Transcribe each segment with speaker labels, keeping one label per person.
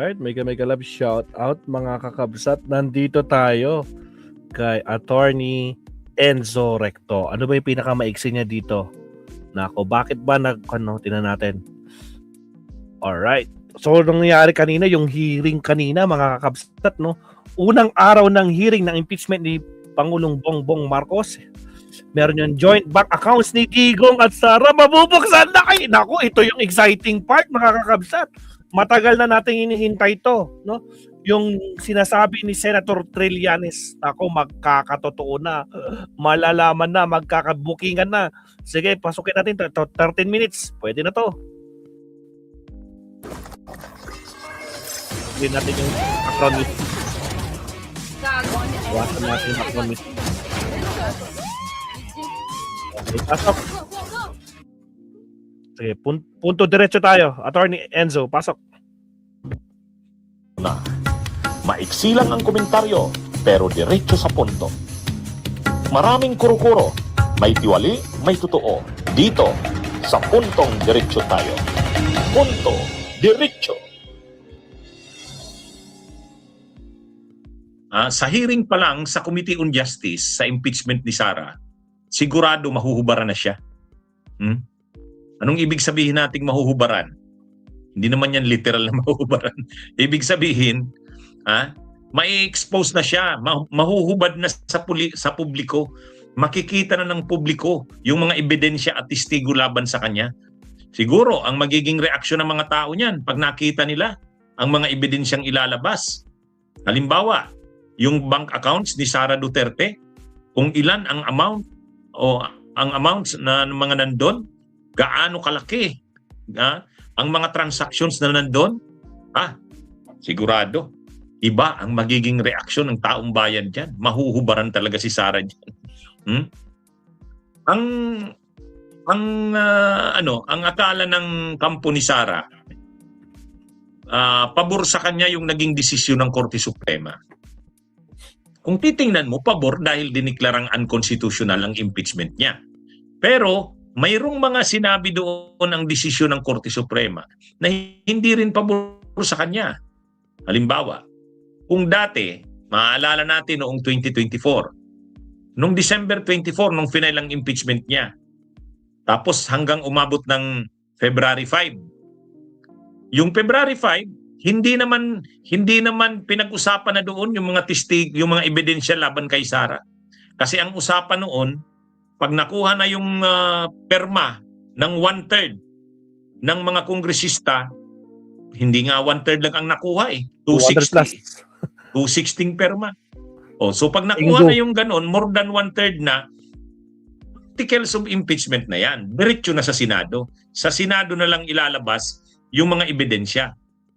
Speaker 1: Alright, mega love shout out mga kakabsat. Nandito tayo kay Attorney Enzo Recto. Ano ba yung pinakamaiksi niya dito? Nako, bakit ba tingnan natin. Alright. So, nangyari kanina, yung hearing kanina, mga kakabsat, no? Unang araw ng hearing ng impeachment ni Pangulong Bongbong Marcos. Meron yung joint bank accounts ni Digong at Sara. Mabubuksan na kayo. Naku, ito yung exciting part, mga kakabsat. Matagal na nating hinihintay to, no? Yung sinasabi ni Senator Trillanes, ako magkakatotoo na, malalaman na, magkakabukingan na. Sige, pasukin natin 13 minutes. Pwede na to. Hindi natin yung acronym. Iwasan natin yung acronym. Okay, pasok. Sige, punto diretso tayo. Attorney Enzo, pasok.
Speaker 2: Na, maiksi lang ang komentaryo, pero diretso sa punto. Maraming kuro-kuro, may tiwali, may totoo. Dito, sa puntong diretso tayo. Punto diretso. Sa hearing pa lang sa Committee on Justice sa impeachment ni Sara, sigurado mahuhubaran na siya. Anong ibig sabihin nating mahuhubaran? Hindi naman yan literal na mahuhubaran. Ibig sabihin, mai-expose na siya, mahuhubad na sa publiko, makikita na ng publiko yung mga ebidensya at testigo laban sa kanya. Siguro, ang magiging reaksyon ng mga tao niyan pag nakita nila ang mga ebidensyang ilalabas. Halimbawa, yung bank accounts ni Sara Duterte, kung ilan ang amount o ang amounts na mga nandun, gaano kalaki ang mga transactions na nandun, sigurado iba ang magiging reaksyon ng taong bayan dyan. Mahuhubaran talaga si Sara dyan. Ang akala ng kampo ni Sara, pabor sa kanya yung naging desisyon ng Korte Suprema. Kung titingnan mo, pabor dahil diniklarang unconstitutional ang impeachment niya. Pero mayroong mga sinabi doon ang desisyon ng Korte Suprema na hindi rin pabor sa kanya. Halimbawa, kung dati, maaalala natin noong 2024, noong December 24, nung final ang impeachment niya, tapos hanggang umabot ng February 5. Yung February 5, hindi naman pinag-usapan na doon yung mga yung mga ebidensya laban kay Sara. Kasi ang usapan noon, pag nakuha na yung perma ng 1/3 ng mga kongresista, hindi nga 1/3 lang ang nakuha 260. 216 perma. So pag nakuha na yung ganon, more than 1/3 na, articles of impeachment na yan. Diretso na sa Senado. Sa Senado na lang ilalabas yung mga ebidensya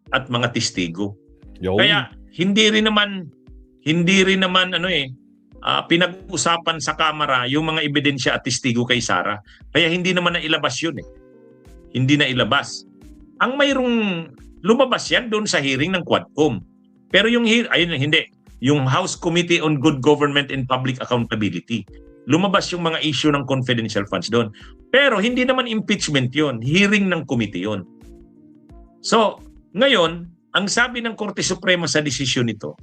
Speaker 2: at mga testigo. Kaya hindi rin naman pinag-usapan sa Kamara yung mga ebidensya at testigo kay Sara. Kaya hindi naman nailabas yun Hindi na ilabas. Ang mayroong lumabas yan doon sa hearing ng Quadcom. Pero yung yung House Committee on Good Government and Public Accountability. Lumabas yung mga issue ng confidential funds doon. Pero hindi naman impeachment yun. Hearing ng committee yun. So, ngayon, ang sabi ng Korte Suprema sa desisyon nito,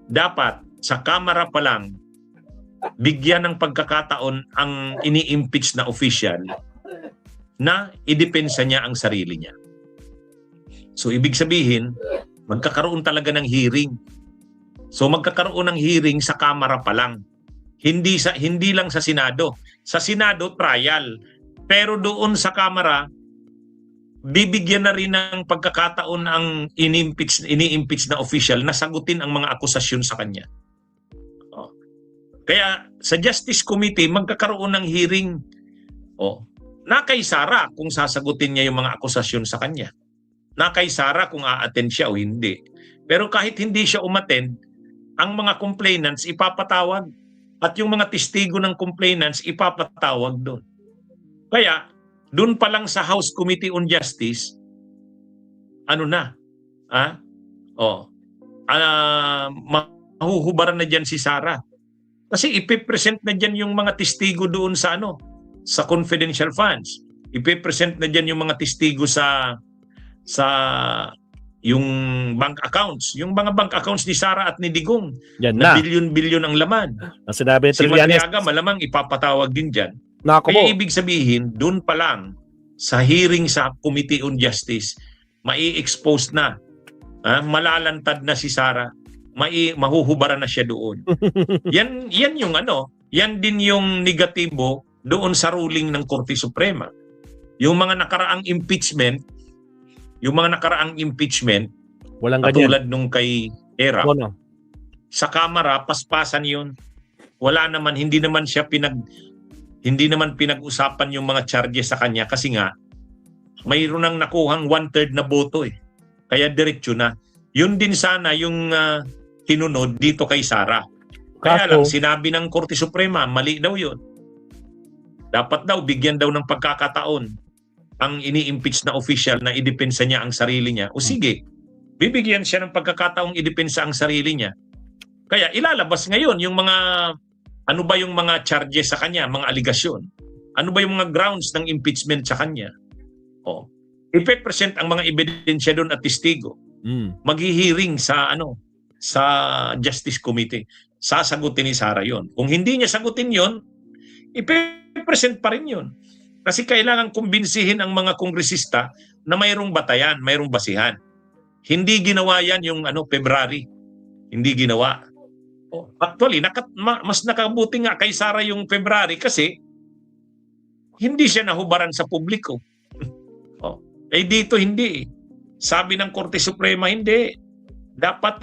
Speaker 2: dapat sa Kamara pa lang bigyan ng pagkakataon ang ini-impeach na official na idepensa niya ang sarili niya. So ibig sabihin, magkakaroon talaga ng hearing. So magkakaroon ng hearing sa Kamara pa lang. Hindi lang sa Senado. Sa Senado trial, pero doon sa Kamara bibigyan na rin ng pagkakataon ang ini-impeach na official na sagutin ang mga akusasyon sa kanya. Kaya sa Justice Committee, magkakaroon ng hearing na kay Sara kung sasagutin niya yung mga akusasyon sa kanya. Na kay Sara kung a-attend siya o hindi. Pero kahit hindi siya umattend, ang mga complainants ipapatawag at yung mga testigo ng complainants ipapatawag doon. Kaya doon pa lang sa House Committee on Justice, mahuhubaran na dyan si Sara. Kasi ipipresent na dyan yung mga testigo doon sa confidential funds. Ipipresent na dyan yung mga testigo sa yung bank accounts. Yung mga bank accounts ni Sara at ni Digong
Speaker 1: Yan
Speaker 2: na
Speaker 1: na.
Speaker 2: bilyon-bilyon ang laman.
Speaker 1: Ang sinabi ni
Speaker 2: Si
Speaker 1: Trillanes.
Speaker 2: Madriaga malamang ipapatawag din dyan.
Speaker 1: Nako po.
Speaker 2: Kaya ibig sabihin, doon pa lang sa hearing sa Committee on Justice, mai-expose na, malalantad na si Sara, mahuhubaran na siya doon. Yan yung yan din yung negatibo doon sa ruling ng Korte Suprema. Yung mga nakaraang impeachment,
Speaker 1: Walang ganyan.
Speaker 2: katulad nung kay Era,
Speaker 1: Ano?
Speaker 2: sa Kamara, paspasan yun. Hindi naman pinag-usapan yung mga charges sa kanya kasi nga, mayroon nang nakuhang 1/3 na boto eh. Kaya diretso na. Yun din sana yung hinunod dito kay Sara. Kaya lang, sinabi ng Korte Suprema, mali daw yun. Dapat daw, bigyan daw ng pagkakataon ang ini-impeach na official na idepensa niya ang sarili niya. O sige, bibigyan siya ng pagkakataong idepensa ang sarili niya. Kaya ilalabas ngayon yung mga, ano ba yung mga charges sa kanya, mga aligasyon. Ano ba yung mga grounds ng impeachment sa kanya. Ipe-present ang mga ebidensya doon at testigo. Maghihiring sa Justice Committee. Sasagutin ni Sara yon. Kung hindi niya sagutin yon, ipe-present pa rin yon. Kasi kailangan kumbinsihin ang mga kongresista na mayroong batayan, mayroong basihan. Hindi ginawa yan yung February. Hindi ginawa. Actually, mas nakabuti nga kay Sara yung February kasi hindi siya nahubaran sa publiko. Dito hindi. Sabi ng Korte Suprema, hindi. Dapat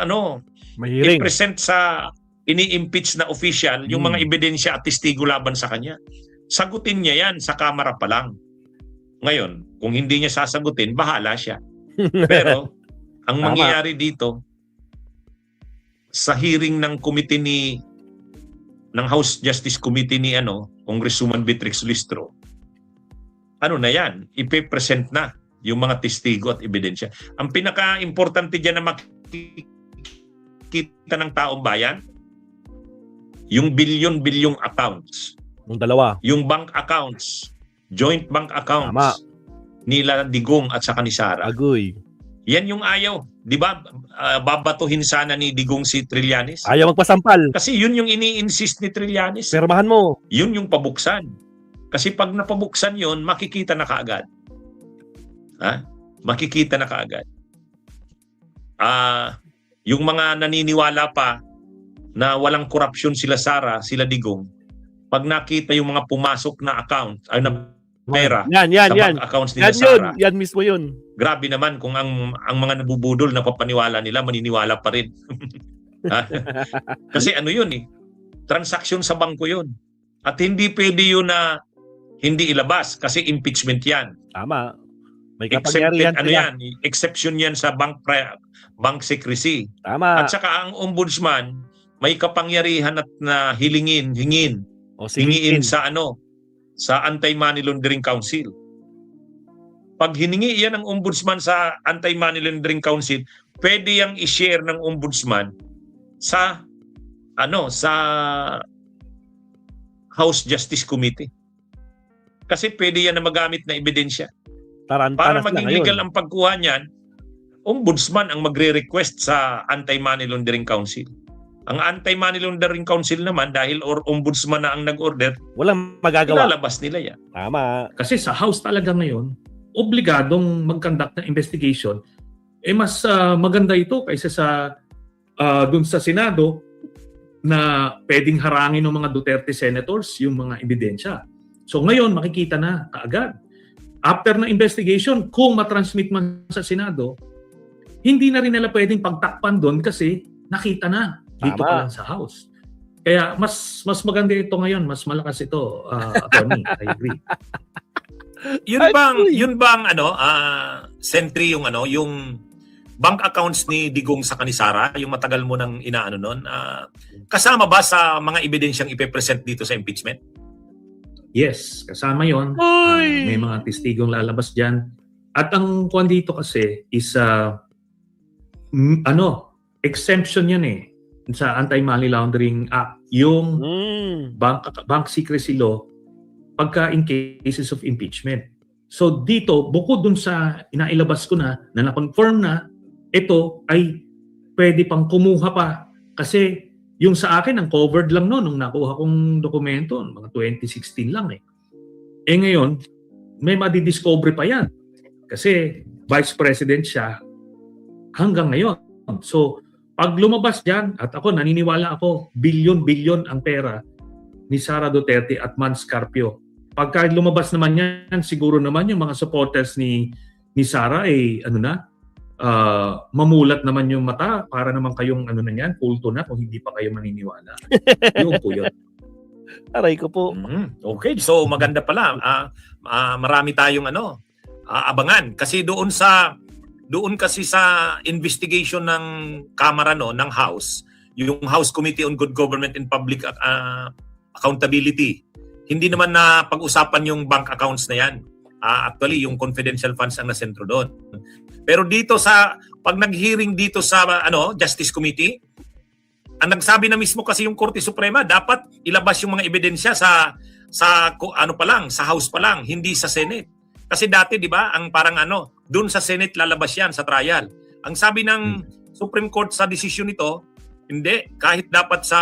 Speaker 1: Mahiring.
Speaker 2: i-present sa ini-impeach na official yung mga ebidensya at testigo laban sa kanya. Sagutin niya yan sa Kamara pa lang. Ngayon, kung hindi niya sasagutin, bahala siya. Pero, ang mangyayari dito, sa hearing ng committee ng House Justice Committee ni Congresswoman Beatrix Listro, na yan, ipe-present na yung mga testigo at ebidensya. Ang pinaka-importante dyan na makikita ng taong bayan, yung bilyon-bilyong accounts.
Speaker 1: Yung dalawa.
Speaker 2: Yung bank accounts, joint bank accounts nila Digong at saka ni Sara.
Speaker 1: Agoy.
Speaker 2: Yan yung ayaw. Di ba? Babatuhin sana ni Digong si Trillanes.
Speaker 1: Ayaw magpasampal.
Speaker 2: Kasi yun yung ini-insist ni Trillanes.
Speaker 1: Permahan mo.
Speaker 2: Yun yung pabuksan. Kasi pag napabuksan yun, makikita na kaagad. Makikita na kaagad. Yung mga naniniwala pa na walang korupsyon sila Sara, sila Digong, pag nakita yung mga pumasok na account, na pera sa bank accounts nila Sara,
Speaker 1: yan mismo yun.
Speaker 2: grabe naman kung ang mga nabubudol na papaniwala nila, maniniwala pa rin. Kasi yun transaksyon sa bangko yun. At hindi pwede yun na hindi ilabas kasi impeachment yan.
Speaker 1: Tama. May kapangyarihan
Speaker 2: yan, exception yan sa bank secrecy.
Speaker 1: Tama.
Speaker 2: At saka ang ombudsman may kapangyarihan at na hingin sa Anti-Money Laundering Council. Pag hiningi yan ng ombudsman sa Anti-Money Laundering Council, pwede yang i-share ng ombudsman sa House Justice Committee. Kasi pwede yan na magamit na ebidensya. Para maging legal ang pagkuha niyan, ombudsman ang magre-request sa Anti-Money Laundering Council. Ang Anti-Money Laundering Council naman, dahil ombudsman na ang nag-order,
Speaker 1: walang magagawa.
Speaker 2: Ilalabas nila yan.
Speaker 1: Tama.
Speaker 3: Kasi sa House talaga ngayon, obligadong mag-conduct ng investigation. Mas maganda ito kaysa sa dun sa Senado na pwedeng harangin ng mga Duterte senators yung mga ebidensya. So ngayon, makikita na kaagad. After ng investigation, kung matransmit man sa Senado, hindi na rin nila pwedeng pagtakpan doon kasi nakita na dito pa lang sa House. Kaya mas maganda ito ngayon, mas malakas ito, attorney. I agree.
Speaker 2: Yun bang Sentry yung bank accounts ni Digong sa Sara, yung matagal mo nang inaano noon, kasama ba sa mga ebidensyang ipe-present dito sa impeachment?
Speaker 3: Yes, kasama yon. May mga testigong lalabas dyan. At ang kuwan dito kasi is exemption yan sa Anti-Money Laundering Act. Yung bank secrecy law pagka in cases of impeachment. So dito, bukod dun sa inailabas ko na na-confirm na ito ay pwede pang kumuha pa. Kasi yung sa akin, ang covered lang noon nung nakuha kong dokumento, mga 2016 lang eh. Eh ngayon, may madidiscover pa yan. Kasi Vice President siya hanggang ngayon. So, pag lumabas dyan, at ako naniniwala ako, bilyon-bilyon ang pera ni Sara Duterte at Mans Carpio. Pagka lumabas naman yan, siguro naman yung mga supporters ni Sara ay mamulat naman yung mata para naman kayong kulto na kung hindi pa kayo maniniwala. Yun po yun.
Speaker 1: Aray ko po.
Speaker 2: Okay, so maganda pala. Marami tayong abangan kasi doon kasi sa investigation ng Kamara ng House, yung House Committee on Good Government and Public Accountability. Hindi naman na pag-usapan yung bank accounts na yan. Actually, yung confidential funds ang nasentro doon. Pero dito pag nag-hearing dito sa Justice Committee, ang nagsabi na mismo kasi yung Korte Suprema, dapat ilabas yung mga ebidensya sa House pa lang, hindi sa Senate. Kasi dati, di ba, ang parang doon sa Senate lalabas yan sa trial. Ang sabi ng Supreme Court sa desisyon nito, hindi, kahit dapat sa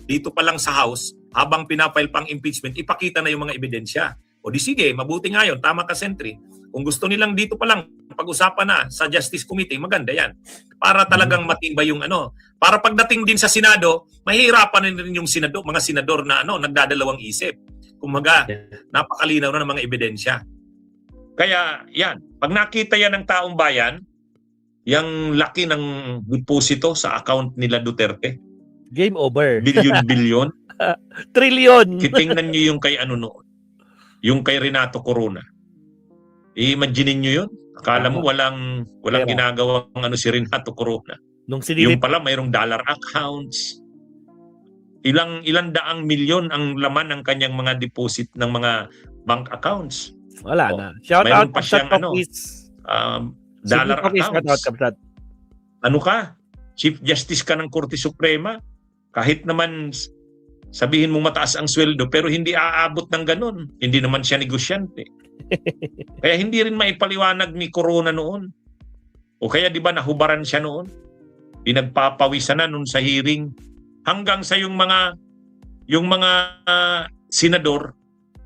Speaker 2: dito pa lang sa House, habang pinafile pang impeachment, ipakita na yung mga ebidensya. O di sige, mabuti nga yun, tama ka, Sentry. Kung gusto nilang dito pa lang pag-usapan na sa Justice Committee, maganda yan. Para talagang matibay yung para pagdating din sa Senado, mahihirapan rin yung mga senador na nagdadalawang isip. Kumaga, napakalinaw na ng mga ebidensya. Kaya yan, pag nakita yan ng taong bayan, yung laki ng deposito sa account nila Duterte,
Speaker 1: Game over.
Speaker 2: bilyon-bilyon,
Speaker 1: Trillion.
Speaker 2: kitingnan nyo yung kay noon, yung kay Renato Corona. I-imagine nyo yun. Akala mo walang ginagawang si Renato Corona.
Speaker 1: Nung
Speaker 2: Yung pala mayroong dollar accounts. Ilang daang milyon ang laman ng kanyang mga deposit ng mga bank accounts.
Speaker 1: Wala na. Shout
Speaker 2: mayroon
Speaker 1: out
Speaker 2: pa siyang dollar accounts. Ano ka? Chief Justice ka ng Korte Suprema. Kahit naman sabihin mo mataas ang sweldo pero hindi aabot ng ganun. Hindi naman siya negosyante. Kaya hindi rin maipaliwanag ni Corona noon. O kaya di ba nahubaran siya noon? Pinagpapawisan na noon sa hearing hanggang sa yung mga senador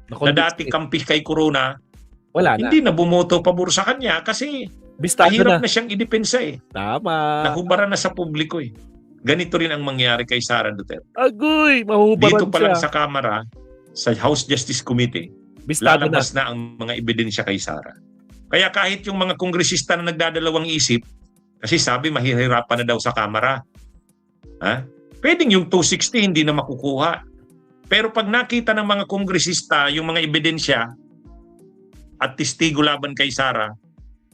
Speaker 2: na dati kampi kay Corona,
Speaker 1: wala na.
Speaker 2: hindi na bumoto pabor sa kanya kasi
Speaker 1: Bistado
Speaker 2: mahirap
Speaker 1: na.
Speaker 2: na siyang idepensa eh.
Speaker 1: Tama.
Speaker 2: Nahubaran na sa publiko eh. Ganito rin ang mangyari kay Sara Duterte.
Speaker 1: Agoy, mahubaran
Speaker 2: Dito pa lang
Speaker 1: siya.
Speaker 2: sa Kamara, sa House Justice Committee,
Speaker 1: Bistado na.
Speaker 2: lalabas na ang mga ebidensya kay Sara. Kaya kahit yung mga kongresista na nagdadalawang isip, kasi sabi mahihirapan na daw sa Kamara. Pwedeng yung 260 hindi na makukuha. Pero pag nakita ng mga kongresista yung mga ebidensya at testigo laban kay Sara,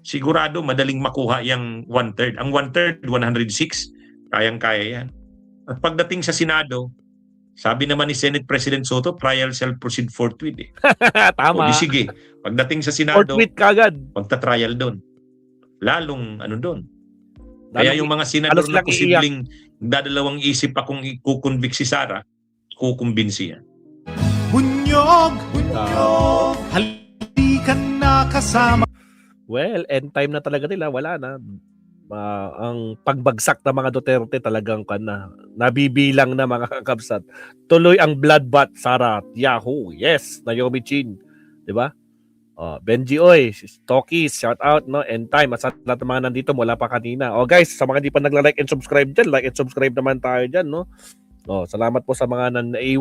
Speaker 2: sigurado madaling makuha yung 1/3. Ang 1/3, 106, kayang-kaya yan. At pagdating sa Senado, sabi naman ni Senate President Soto, trial shall proceed forthwith.
Speaker 1: Tama.
Speaker 2: O di sige, pagdating sa Senado,
Speaker 1: Forthwith kagad.
Speaker 2: magta-trial doon. Lalong doon. Kaya yung mga senador
Speaker 1: halos
Speaker 2: na
Speaker 1: lang
Speaker 2: posibleng dadalawang isip pa kung i-convict si Sara, kukumbinsi yan.
Speaker 4: Bunyog, halikan na kasama.
Speaker 1: Well, end time na talaga nila. Wala na. Ang pagbagsak ng mga Duterte talagang nabibilang na mga kakabsat. Tuloy ang bloodbath, Sara, Yahoo. Yes, Naomi Chin. Diba? Benji Oy, Stokis, shout out, end time. At sa lahat ng mga nandito, wala pa kanina. Guys, sa mga di pa nagla-like and subscribe dyan, like and subscribe naman tayo dyan, no? Salamat po sa mga